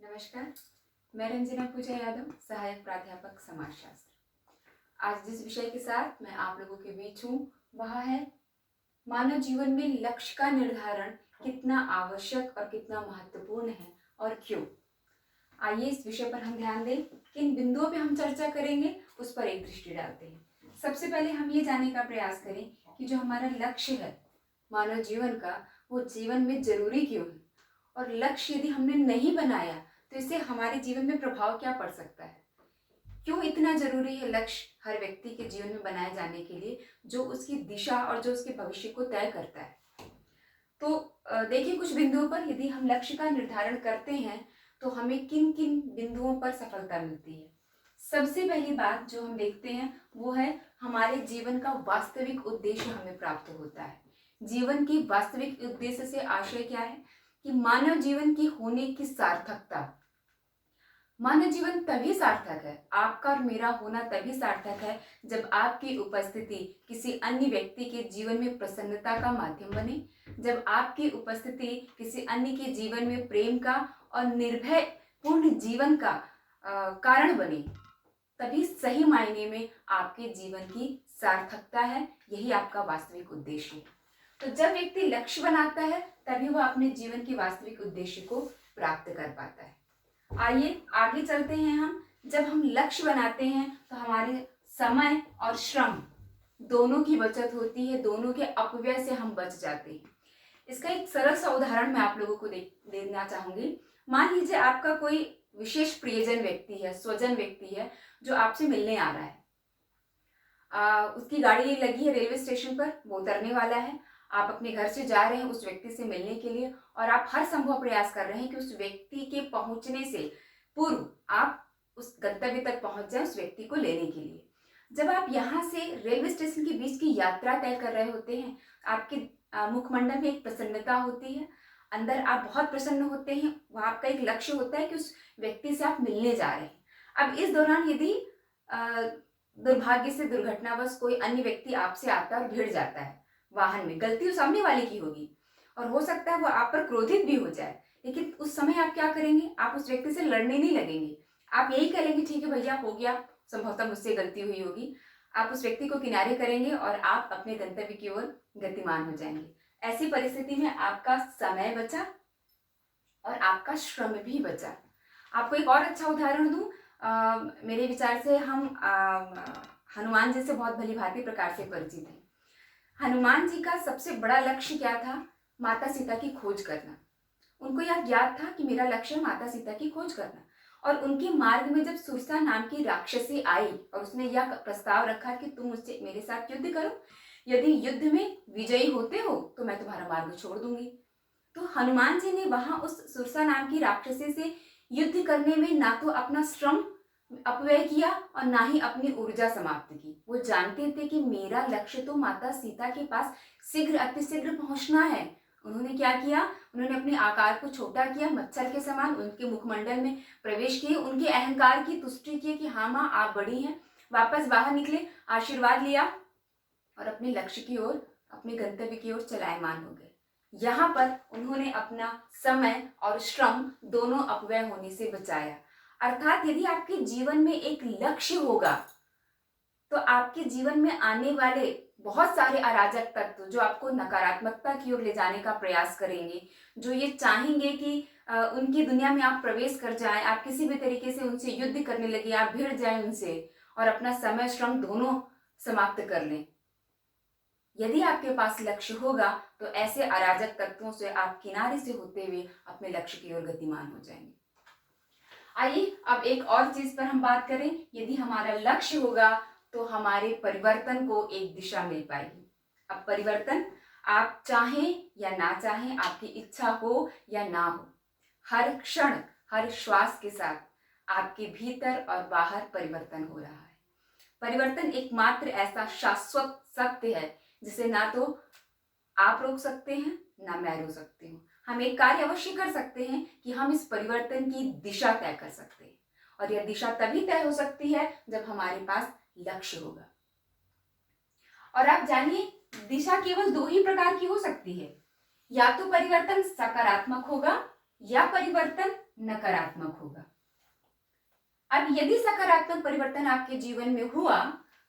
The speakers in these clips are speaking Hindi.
नमस्कार, मैं रंजना पूजा यादव, सहायक प्राध्यापक समाजशास्त्र। आज जिस विषय के साथ मैं आप लोगों के बीच हूँ वह है मानव जीवन में लक्ष्य का निर्धारण कितना आवश्यक और कितना महत्वपूर्ण है और क्यों। आइए इस विषय पर हम ध्यान दें। किन बिंदुओं पर हम चर्चा करेंगे उस पर एक दृष्टि डालते हैं। सबसे पहले हम ये जानने का प्रयास करें कि जो हमारा लक्ष्य है मानव जीवन का, वो जीवन में जरूरी क्यों है, और लक्ष्य यदि हमने नहीं बनाया तो इससे हमारे जीवन में प्रभाव क्या पड़ सकता है। क्यों इतना जरूरी है लक्ष्य हर व्यक्ति के जीवन में बनाए जाने के लिए, जो उसकी दिशा और जो उसके भविष्य को तय करता है। तो देखिए, कुछ बिंदुओं पर यदि हम लक्ष्य का निर्धारण करते हैं तो हमें किन किन बिंदुओं पर सफलता मिलती है। सबसे पहली बात जो हम देखते हैं वो है हमारे जीवन का वास्तविक उद्देश्य हमें प्राप्त होता है। जीवन की वास्तविक उद्देश्य से आशय क्या है कि मानव जीवन की होने की सार्थकता। मानव जीवन तभी सार्थक है, आपका और मेरा होना तभी सार्थक है जब आपकी उपस्थिति किसी अन्य व्यक्ति के जीवन में प्रसन्नता का माध्यम बने, जब आपकी उपस्थिति किसी अन्य के जीवन में प्रेम का और निर्भय पूर्ण जीवन का कारण बने, तभी सही मायने में आपके जीवन की सार्थकता है। यही आपका वास्तविक उद्देश्य है। तो जब व्यक्ति लक्ष्य बनाता है तभी वह अपने जीवन के वास्तविक उद्देश्य को प्राप्त कर पाता है। आइए आगे चलते हैं। जब हम लक्ष्य बनाते हैं तो हमारे समय और श्रम दोनों की बचत होती है, दोनों के अपव्यय से हम बच जाते हैं। इसका एक सरल सा उदाहरण मैं आप लोगों को देना चाहूंगी। मान लीजिए आपका कोई विशेष प्रियजन व्यक्ति है, स्वजन व्यक्ति है, जो आपसे मिलने आ रहा है। उसकी गाड़ी लगी है रेलवे स्टेशन पर, वो उतरने वाला है। आप अपने घर से जा रहे हैं उस व्यक्ति से मिलने के लिए और आप हर संभव प्रयास कर रहे हैं कि उस व्यक्ति के पहुंचने से पूर्व आप उस गंतव्य तक पहुंच जाए उस व्यक्ति को लेने के लिए। जब आप यहाँ से रेलवे स्टेशन के बीच की यात्रा तय कर रहे होते हैं, आपके मुखमंडल में एक प्रसन्नता होती है, अंदर आप बहुत प्रसन्न होते हैं। वह आपका एक लक्ष्य होता है कि उस व्यक्ति से आप मिलने जा रहे हैं। अब इस दौरान यदि दुर्भाग्य से दुर्घटनावश कोई अन्य व्यक्ति आपसे आता है और भिड़ जाता है वाहन में, गलती उस सामने वाले की होगी और हो सकता है वो आप पर क्रोधित भी हो जाए, लेकिन उस समय आप क्या करेंगे? आप उस व्यक्ति से लड़ने नहीं लगेंगे। आप यही करेंगे, ठीक है भैया, हो गया, संभवतः मुझसे गलती हुई होगी। आप उस व्यक्ति को किनारे करेंगे और आप अपने गंतव्य की ओर गतिमान हो जाएंगे। ऐसी परिस्थिति में आपका समय बचा और आपका श्रम भी बचा। आपको एक और अच्छा उदाहरण दूं। मेरे विचार से हम हनुमान जी से बहुत भली भांति प्रकार से परिचित हैं। हनुमान जी का सबसे बड़ा लक्ष्य क्या था? माता सीता की खोज करना। उनको यह ज्ञात था कि मेरा लक्ष्य है माता सीता की खोज करना। और उनके मार्ग में जब सुरसा नाम की राक्षसी आई और उसने यह प्रस्ताव रखा कि तुम मुझसे मेरे साथ युद्ध करो, यदि युद्ध में विजयी होते हो तो मैं तुम्हारा मार्ग छोड़ दूंगी। तो हनुमान जी ने वहां उस सुरसा नाम की राक्षसी से युद्ध करने में ना तो अपना श्रम अपव्यय किया और ना ही अपनी ऊर्जा समाप्त की। वो जानते थे कि मेरा लक्ष्य तो माता सीता के पास शीघ्र अतिशीघ्र पहुंचना है। उन्होंने क्या किया? उन्होंने अपने आकार को छोटा किया, मच्छर के समान उनके मुखमंडल में प्रवेश किए, उनके अहंकार की तुष्टि की कि हाँ माँ आप बड़ी हैं। वापस बाहर निकले, आशीर्वाद लिया और अपने लक्ष्य की ओर, अपने गंतव्य की ओर चलायमान हो गए। यहाँ पर उन्होंने अपना समय और श्रम दोनों अपव्यय होने से बचाया। अर्थात यदि आपके जीवन में एक लक्ष्य होगा तो आपके जीवन में आने वाले बहुत सारे अराजक तत्व जो आपको नकारात्मकता की ओर ले जाने का प्रयास करेंगे, जो ये चाहेंगे कि उनकी दुनिया में आप प्रवेश कर जाएं, आप किसी भी तरीके से उनसे युद्ध करने लगे, आप भिड़ जाएं उनसे और अपना समय श्रम दोनों समाप्त कर लें। यदि आपके पास लक्ष्य होगा तो ऐसे अराजक तत्वों से आप किनारे से होते हुए अपने लक्ष्य की ओर गतिमान हो जाएंगे। आइए अब एक और चीज पर हम बात करें। यदि हमारा लक्ष्य होगा तो हमारे परिवर्तन को एक दिशा मिल पाएगी। अब परिवर्तन आप चाहें या ना चाहें, आपकी इच्छा हो या ना हो, हर क्षण हर श्वास के साथ आपके भीतर और बाहर परिवर्तन हो रहा है। परिवर्तन एकमात्र ऐसा शाश्वत सत्य है जिसे ना तो आप रोक सकते हैं ना मैं रोक सकती हूँ। हम एक कार्य अवश्य कर सकते हैं कि हम इस परिवर्तन की दिशा तय कर सकते हैं, और यह दिशा तभी तय हो सकती है जब हमारे पास लक्ष्य होगा। और आप जानिए, दिशा केवल दो ही प्रकार की हो सकती है। या तो परिवर्तन सकारात्मक होगा या परिवर्तन नकारात्मक होगा। अब यदि सकारात्मक परिवर्तन आपके जीवन में हुआ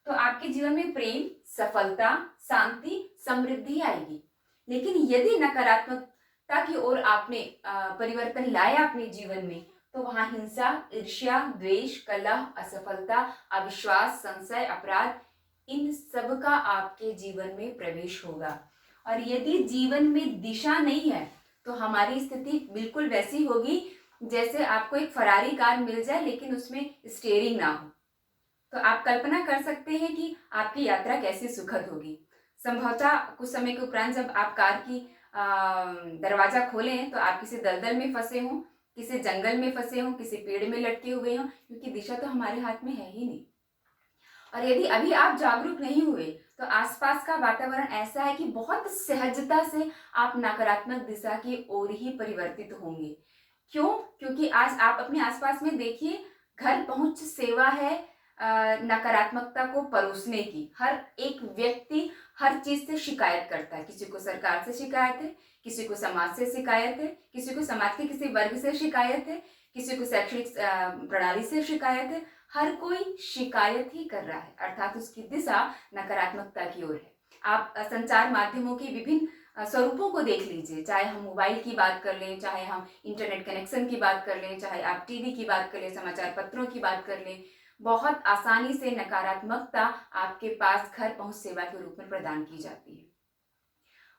तो आपके जीवन में प्रेम, सफलता, शांति, समृद्धि आएगी। लेकिन यदि नकारात्मकता की ओर आपने परिवर्तन लाया अपने जीवन में तो वहां हिंसा, ईर्ष्या, द्वेष, कलह, असफलता, अविश्वास, संशय, अपराध, इन सब का आपके जीवन में प्रवेश होगा। और यदि जीवन में दिशा नहीं है तो हमारी स्थिति बिल्कुल वैसी होगी जैसे आपको एक फरारी कार मिल जाए लेकिन उसमें स्टीयरिंग ना हो। तो आप कल्पना कर सकते हैं कि आपकी यात्रा कैसी सुखद होगी। संभवतः कुछ समय के उपरांत जब आप कार की दरवाजा खोलें तो आप किसी दलदल में फंसे हों, किसी जंगल में फंसे हों, किसी पेड़ में लटके हुए हों, क्योंकि दिशा तो हमारे हाथ में है ही नहीं। और यदि अभी आप जागरूक नहीं हुए तो आसपास का वातावरण ऐसा है कि बहुत सहजता से आप नकारात्मक दिशा की ओर ही परिवर्तित होंगे। क्यों? क्योंकि आज आप अपने आसपास में देखिए, घर पहुंच सेवा है नकारात्मकता को परोसने की। हर एक व्यक्ति हर चीज से शिकायत करता है। किसी को सरकार से शिकायत है, किसी को समाज से शिकायत है, किसी को समाज के किसी वर्ग से शिकायत है, किसी को शैक्षणिक प्रणाली से शिकायत है। हर कोई शिकायत ही कर रहा है, अर्थात उसकी दिशा नकारात्मकता की ओर है। आप संचार माध्यमों के विभिन्न स्वरूपों को देख लीजिए, चाहे हम मोबाइल की बात कर लें, चाहे हम इंटरनेट कनेक्शन की बात कर लें, चाहे आप टीवी की बात कर लें, समाचार पत्रों की बात कर लें, बहुत आसानी से नकारात्मकता आपके पास घर पहुंच सेवा के रूप में प्रदान की जाती है।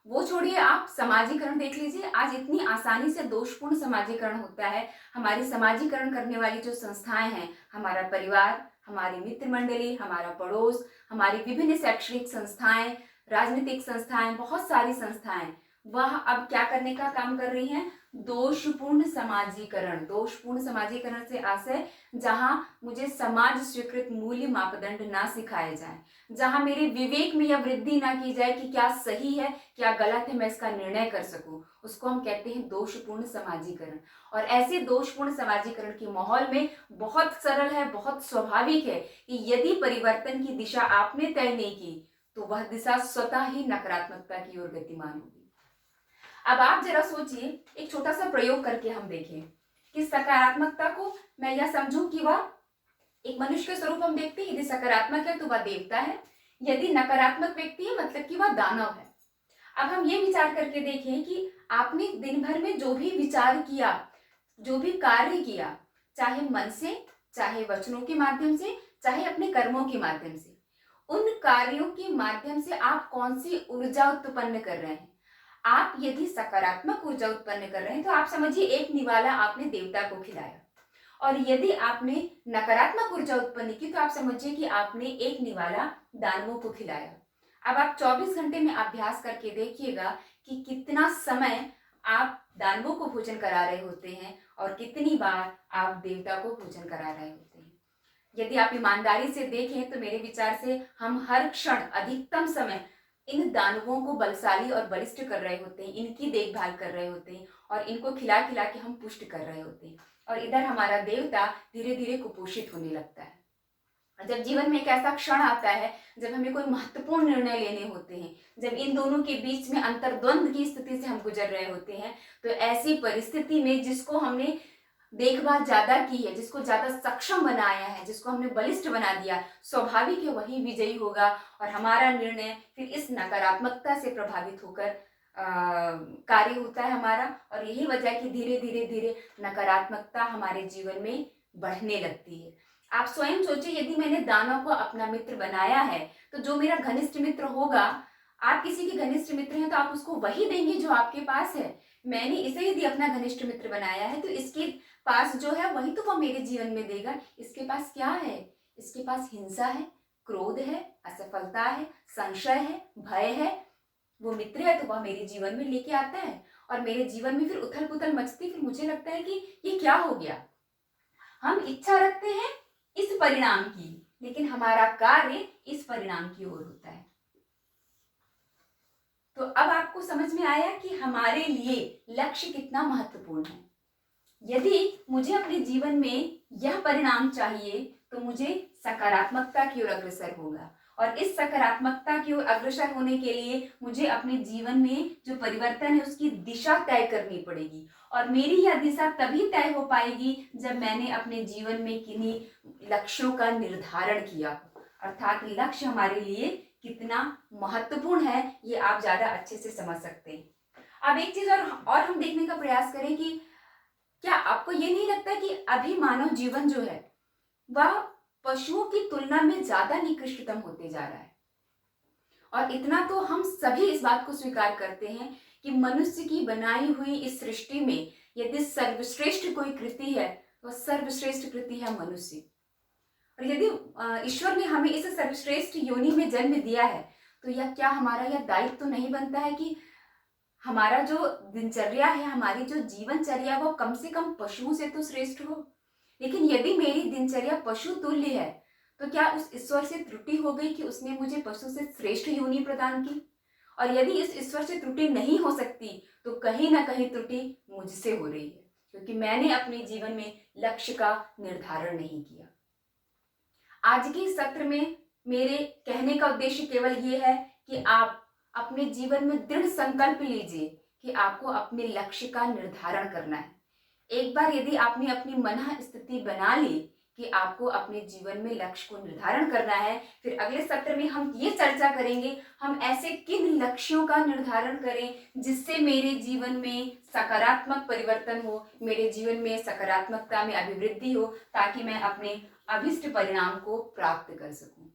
वो छोड़िए, आप समाजीकरण देख लीजिए। आज इतनी आसानी से दोषपूर्ण समाजीकरण होता है। हमारी समाजीकरण करने वाली जो संस्थाएं हैं, हमारा परिवार, हमारी मित्र मंडली, हमारा पड़ोस, हमारी विभिन्न शैक्षणिक संस्थाएं, राजनीतिक संस्थाएं, बहुत सारी संस्थाएं, वह अब क्या करने का काम कर रही हैं? दोषपूर्ण समाजीकरण। दोषपूर्ण समाजीकरण से आशय जहां मुझे समाज स्वीकृत मूल्य मापदंड ना सिखाए जाए, जहां मेरे विवेक में यह वृद्धि ना की जाए कि क्या सही है क्या गलत है, मैं इसका निर्णय कर सकूं, उसको हम कहते हैं दोषपूर्ण समाजीकरण। और ऐसे दोषपूर्ण समाजीकरण के माहौल में बहुत सरल है, बहुत स्वाभाविक है कि यदि परिवर्तन की दिशा आपने तय नहीं की तो वह दिशा स्वतः ही नकारात्मकता की ओर गतिमान होगी। अब आप जरा सोचिए, एक छोटा सा प्रयोग करके हम देखें कि सकारात्मकता को मैं यह समझूं कि वह एक मनुष्य के स्वरूप हम देखते हैं। यदि सकारात्मक है तो वह देवता है, यदि नकारात्मक व्यक्ति है मतलब कि वह दानव है। अब हम ये विचार करके देखें कि आपने दिन भर में जो भी विचार किया, जो भी कार्य किया, चाहे मन से, चाहे वचनों के माध्यम से, चाहे अपने कर्मों के माध्यम से, उन कार्यों के माध्यम से आप कौन सी ऊर्जा उत्पन्न कर रहे हैं। आप यदि सकारात्मक ऊर्जा उत्पन्न कर रहे हैं तो आप समझिए एक निवाला आपने देवता को खिलाया, और यदि आपने नकारात्मक ऊर्जा उत्पन्न की तो आप समझिए कि आपने एक निवाला दानवों को खिलाया। अब आप 24 घंटे में अभ्यास करके देखिएगा कि कितना समय आप दानवों को भोजन करा रहे होते हैं और कितनी बार आप देवता को भोजन करा रहे होते हैं। यदि आप ईमानदारी से देखें तो मेरे विचार से हम हर क्षण अधिकतम समय इन दानवों को बलशाली और बलिष्ठ कर रहे होते हैं, इनकी देखभाल कर रहे होते हैं और इनको खिला खिला के हम पुष्ट कर रहे होते हैं, और इधर हमारा देवता धीरे धीरे कुपोषित होने लगता है। जब जीवन में एक ऐसा क्षण आता है जब हमें कोई महत्वपूर्ण निर्णय लेने होते हैं, जब इन दोनों के बीच में अंतर्द्वंद की स्थिति से हम गुजर रहे होते हैं, तो ऐसी परिस्थिति में जिसको हमने देखभाल ज्यादा की है, जिसको ज्यादा सक्षम बनाया है, जिसको हमने बलिष्ठ बना दिया, स्वाभाविक है वही विजयी होगा और हमारा निर्णय फिर इस नकारात्मकता से प्रभावित होकर कार्य होता है हमारा। और यही वजह है कि धीरे धीरे धीरे नकारात्मकता हमारे जीवन में बढ़ने लगती है। आप स्वयं सोचिए, यदि मैंने दानव को अपना मित्र बनाया है तो जो मेरा घनिष्ठ मित्र होगा, आप किसी के घनिष्ठ मित्र हैं तो आप उसको वही देंगे जो आपके पास है। मैंने इसे यदि अपना घनिष्ठ मित्र बनाया है तो इसके पास जो है वही तो वह मेरे जीवन में देगा। इसके पास क्या है? इसके पास हिंसा है, क्रोध है, असफलता है, संशय है, भय है। वो मित्र है तो वह मेरे जीवन में लेके आता है और मेरे जीवन में फिर उथल पुथल मचती, फिर मुझे लगता है कि ये क्या हो गया। हम इच्छा रखते हैं इस परिणाम की, लेकिन हमारा कार्य इस परिणाम की ओर होता है। तो अब आपको समझ में आया कि हमारे लिए लक्ष्य कितना महत्वपूर्ण है। यदि मुझे अपने जीवन में यह परिणाम चाहिए तो मुझे सकारात्मकता की ओर अग्रसर होगा, और इस सकारात्मकता की ओर अग्रसर होने के लिए मुझे अपने जीवन में जो परिवर्तन है उसकी दिशा तय करनी पड़ेगी। और मेरी यह दिशा तभी तय हो पाएगी जब मैंने अपने जीवन में किन्हीं लक्ष्यों का निर्धारण किया हो। अर्थात लक्ष्य हमारे लिए कितना महत्वपूर्ण है ये आप ज्यादा अच्छे से समझ सकते हैं। अब एक चीज और हम देखने का प्रयास करें कि क्या आपको ये नहीं लगता कि अभी मानव जीवन जो है वह पशुओं की तुलना में ज्यादा निकृष्टतम होते जा रहा है। और इतना तो हम सभी इस बात को स्वीकार करते हैं कि मनुष्य की बनाई हुई इस सृष्टि में यदि सर्वश्रेष्ठ कोई कृति है तो सर्वश्रेष्ठ कृति है मनुष्य। और यदि ईश्वर ने हमें इस सर्वश्रेष्ठ योनि में जन्म दिया है तो यह क्या हमारा यह दायित्व तो नहीं बनता है कि हमारा जो दिनचर्या है, हमारी जो जीवनचर्या वो कम से कम पशुओं से तो श्रेष्ठ हो। लेकिन यदि मेरी दिनचर्या पशु तुल्य है तो क्या उस ईश्वर से त्रुटि हो गई कि उसने मुझे पशु से श्रेष्ठ योनि प्रदान की? और यदि इस ईश्वर से त्रुटि नहीं हो सकती तो कहीं ना कहीं त्रुटि मुझसे हो रही है, क्योंकि मैंने अपने जीवन में लक्ष्य का निर्धारण नहीं किया। आज के सत्र में मेरे कहने का उद्देश्य केवल ये है कि आप अपने जीवन में दृढ़ संकल्प लीजिए कि आपको अपने लक्ष्य का निर्धारण करना है। एक बार यदि आपने अपनी मन स्थिति बना ली कि आपको अपने जीवन में लक्ष्य को निर्धारण करना है, फिर अगले सत्र में हम ये चर्चा करेंगे हम ऐसे किन लक्ष्यों का निर्धारण करें जिससे मेरे जीवन में सकारात्मक परिवर्तन हो, मेरे जीवन में सकारात्मकता में अभिवृद्धि हो, ताकि मैं अपने अभिष्ट परिणाम को प्राप्त कर सकूं।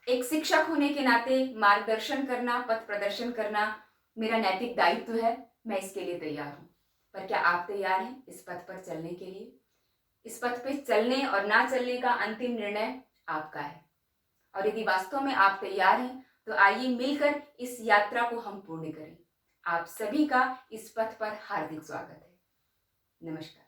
एक शिक्षक होने के नाते मार्गदर्शन करना, पथ प्रदर्शन करना मेरा नैतिक दायित्व है। मैं इसके लिए तैयार हूं। पर क्या आप तैयार हैं इस पथ पर चलने के लिए? इस पथ पे चलने और ना चलने का अंतिम निर्णय आपका है। और यदि वास्तव में आप तैयार हैं तो आइए मिलकर इस यात्रा को हम पूर्ण करें। आप सभी का इस पथ पर हार्दिक स्वागत है। नमस्कार।